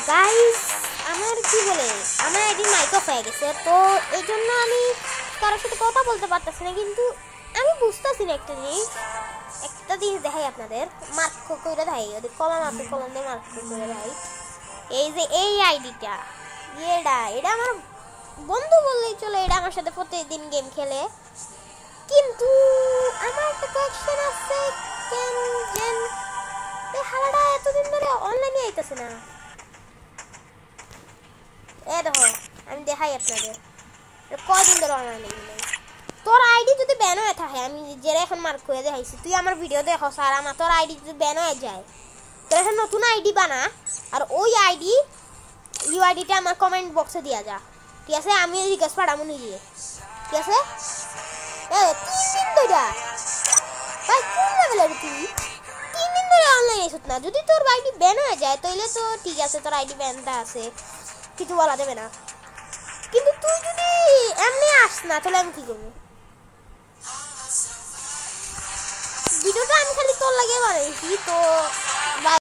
Guys আমার কি বলে আমার আইডি মাইক অফ হয়ে গেছে, তো এই জন্য আমি কারোর সাথে কথা বলতে পারতেছি না। কিন্তু আমি বুঝতেছি না একটা জিনিস দেখাই আপনাদের, মার্ক করে দেখাই, ওদের কলম আছে, কলম দিয়ে মার্ক করে দেখাই। এই যে এই আইডিটা, এটা আমার বন্ধু বললেই চলে, এটা আমার সাথে প্রতিদিন গেম খেলে। কিন্তু আমার একটা কোয়েশ্চেন আছে, কেন যেন এই হালাটা এতদিন ধরে অনলাইনে আইতাছে না। দেখো আমি দেখাই আপনাদের কয়দিন ধরে অনলাইনে নেই। তোর আইডি যদি ব্যান হয়ে থাকে, আমি যেটা এখন মার্ক করে দেখাইছি, তুই আমার ভিডিও দেখো আর আমার তোর আইডি যদি ব্যান হয়ে যায়, তোর একটা নতুন আইডি বানা, আর ওই ইউআইডিটা আমার কমেন্ট বক্সে দিয়া যা, ঠিক আছে? আমি রিকোয়েস্ট পাঠাবো নিজে, ঠিক আছে? 3 দিন ধরে ভাই কোন লেভেলের তুই 3 দিন ধরে অনলাইনে এসত না। যদি তোর আইডি ব্যান হয়ে যায় তাহলে তো ঠিক আছে, তোর আইডি ব্যানটা আছে, কিছু বলা যাবে না। কিন্তু তুই যদি এমনি আস না, তাহলে আমি কি করবো? ভিডিওটা আমি খালি তোর লাগে বানাইছি, তো